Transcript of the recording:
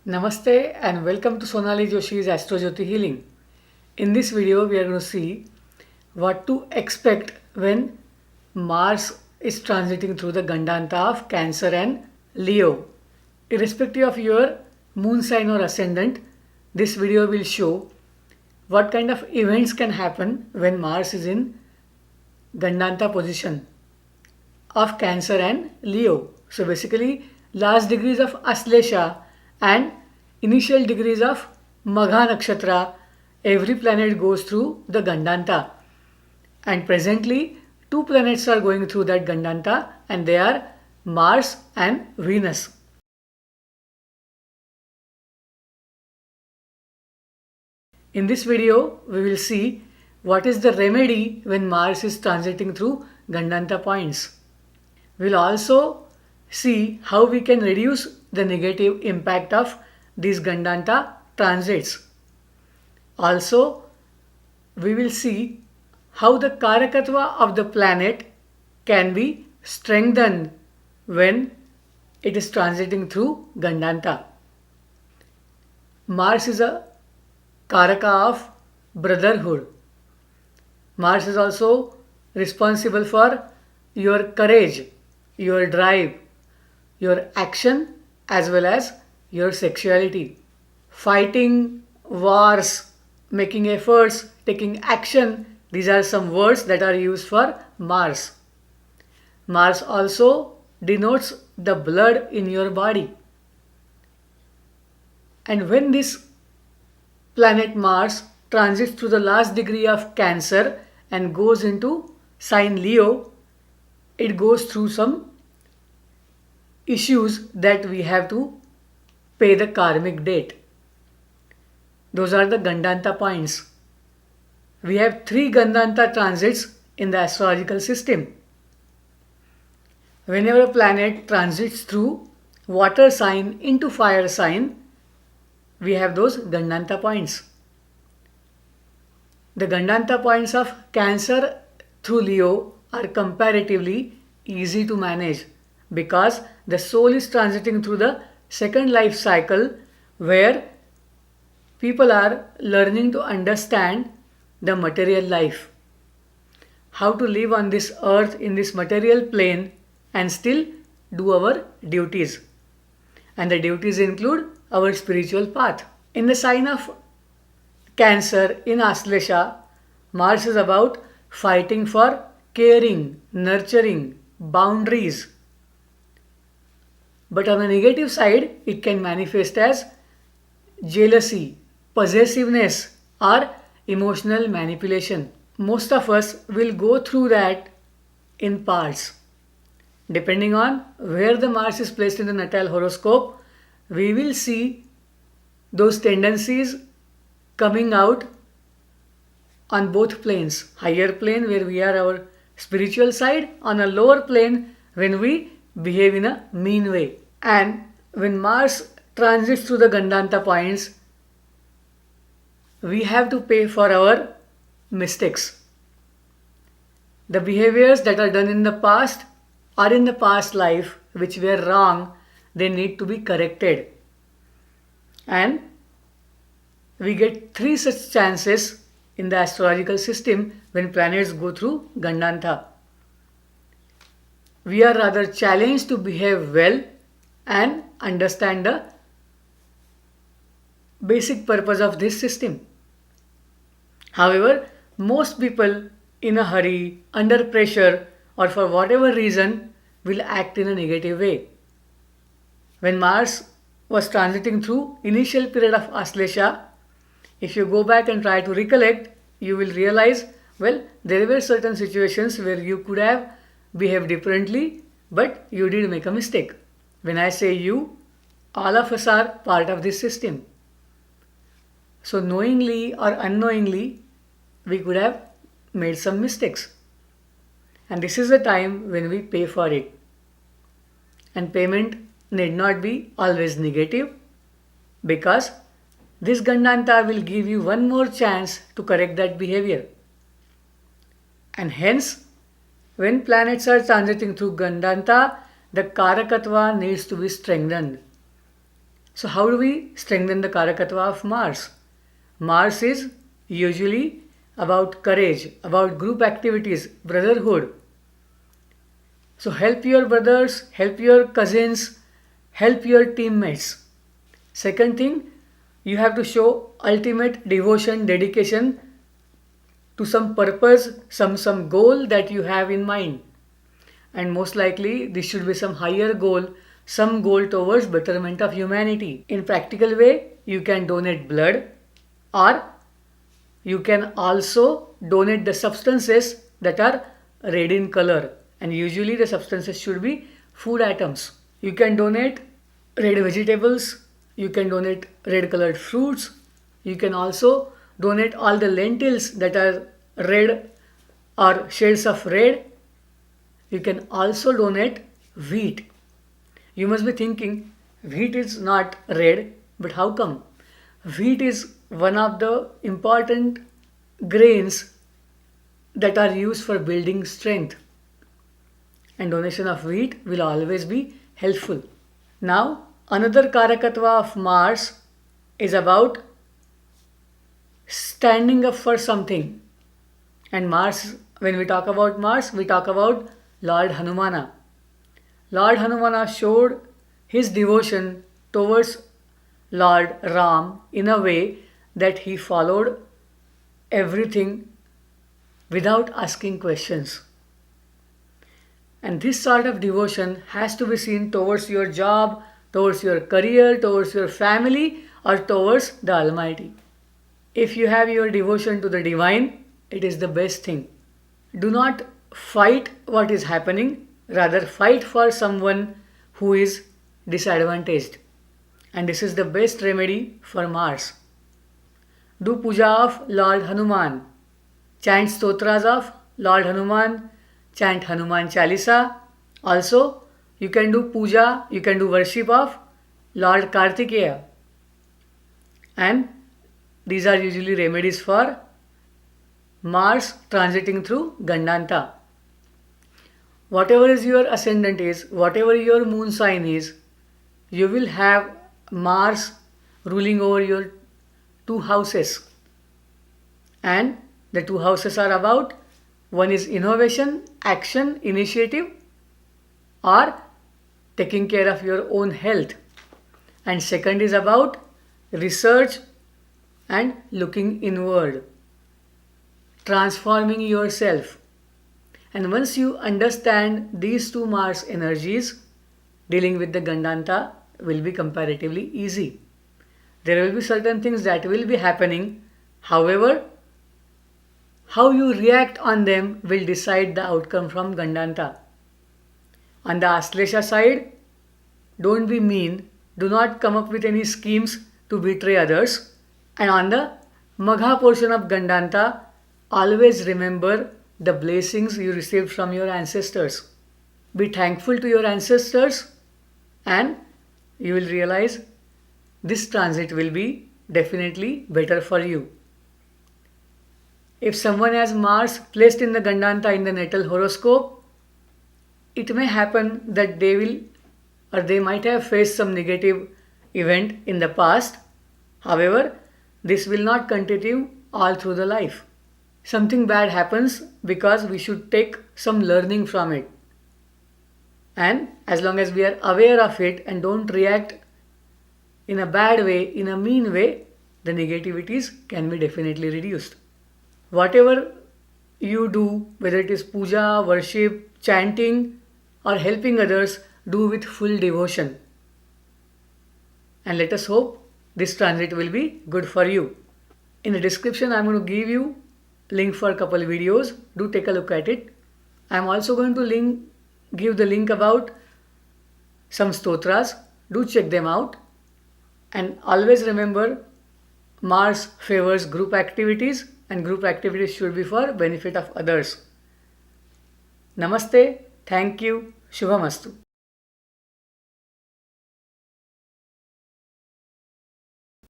Namaste and welcome to Sonali Joshi's Astrojyoti Healing. In this video, we are going to see what to expect when Mars is transiting through the Gandanta of Cancer and Leo. Irrespective of your moon sign or ascendant, this video will show what kind of events can happen when Mars is in Gandanta position of Cancer and Leo. So basically, last degrees of Aslesha and initial degrees of Magha Nakshatra, every planet goes through the Gandanta. And presently, two planets are going through that Gandanta, and they are Mars and Venus. In this video, we will see what is the remedy when Mars is transiting through Gandanta points. We will also see how we can reduce the negative impact of these Gandanta transits. Also, we will see how the Karakatva of the planet can be strengthened when it is transiting through Gandanta. Mars is a Karaka of brotherhood. Mars is also responsible for your courage, your drive, your action, as well as your sexuality. Fighting wars, making efforts, taking action, these are some words that are used for Mars. Mars also denotes the blood in your body. And when this planet Mars transits through the last degree of Cancer and goes into sign Leo, it goes through some issues that we have to pay the karmic debt. Those are the Gandanta points. We have three Gandanta transits in the astrological system. Whenever a planet transits through water sign into fire sign, we have those Gandanta points. The Gandanta points of Cancer through Leo are comparatively easy to manage because the soul is transiting through the second life cycle where people are learning to understand the material life, how to live on this earth in this material plane and still do our duties. And the duties include our spiritual path. In the sign of Cancer in Aslesha, Mars is about fighting for caring, nurturing, boundaries. But on the negative side, it can manifest as jealousy, possessiveness, or emotional manipulation. Most of us will go through that in parts. Depending on where the Mars is placed in the natal horoscope, we will see those tendencies coming out on both planes. Higher plane where we are our spiritual side, on a lower plane when we behave in a mean way. And when Mars transits through the Gandanta points, we have to pay for our mistakes. The behaviors that are done in the past or in the past life which were wrong, they need to be corrected. And we get three such chances in the astrological system when planets go through Gandanta. We are rather challenged to behave well and understand the basic purpose of this system. However, most people in a hurry, under pressure, or for whatever reason will act in a negative way. When Mars was transiting through initial period of Aslesha, if you go back and try to recollect, you will realize, well, there were certain situations where you could have behaved differently, but you did make a mistake. When I say you, all of us are part of this system. So knowingly or unknowingly, we could have made some mistakes. And this is the time when we pay for it. And payment need not be always negative because this Gandanta will give you one more chance to correct that behavior. And hence, when planets are transiting through Gandanta, the Karakatva needs to be strengthened. So how do we strengthen the Karakatva of Mars? Mars is usually about courage, about group activities, brotherhood. So help your brothers, help your cousins, help your teammates. Second thing, you have to show ultimate devotion, dedication to some purpose, some goal that you have in mind. And most likely this should be some higher goal, some goal towards betterment of humanity. In practical way, you can donate blood, or you can also donate the substances that are red in color, and usually the substances should be food items. You can donate red vegetables, you can donate red colored fruits, you can also donate all the lentils that are red or shades of red. You can also donate wheat. You must be thinking, wheat is not red, but how come? Wheat is one of the important grains that are used for building strength, and donation of wheat will always be helpful. Now, another Karakatva of Mars is about standing up for something. And Mars, when we talk about Mars, we talk about Lord Hanumana. Lord Hanumana showed his devotion towards Lord Ram in a way that he followed everything without asking questions. And this sort of devotion has to be seen towards your job, towards your career, towards your family, or towards the Almighty. If you have your devotion to the divine, it is the best thing. Do not fight what is happening, rather fight for someone who is disadvantaged. And this is the best remedy for Mars. Do puja of Lord Hanuman. Chant stotras of Lord Hanuman. Chant Hanuman Chalisa. Also, you can do puja, you can do worship of Lord Kartikeya. And these are usually remedies for Mars transiting through Gandanta. Whatever is your ascendant is, whatever your moon sign is, you will have Mars ruling over your two houses. And the two houses are about, one is innovation, action, initiative, or taking care of your own health. And second is about research and looking inward, transforming yourself. And once you understand these two Mars energies, dealing with the Gandanta will be comparatively easy. There will be certain things that will be happening. However, how you react on them will decide the outcome from Gandanta. On the Aslesha side, don't be mean. Do not come up with any schemes to betray others. And on the Magha portion of Gandanta, always remember the blessings you received from your ancestors. Be thankful to your ancestors, and you will realize this transit will be definitely better for you. If someone has Mars placed in the Gandanta in the natal horoscope, it may happen that they will or they might have faced some negative event in the past. However, this will not continue all through the life. Something bad happens because we should take some learning from it. And as long as we are aware of it and don't react in a bad way, in a mean way, the negativities can be definitely reduced. Whatever you do, whether it is puja, worship, chanting, or helping others, do with full devotion. And let us hope this transit will be good for you. In the description, I am going to give you link for a couple of videos. Do take a look at it. I am also going to give the link about some stotras. Do check them out. And always remember, Mars favors group activities, and group activities should be for benefit of others. Namaste. Thank you. Shubhamastu.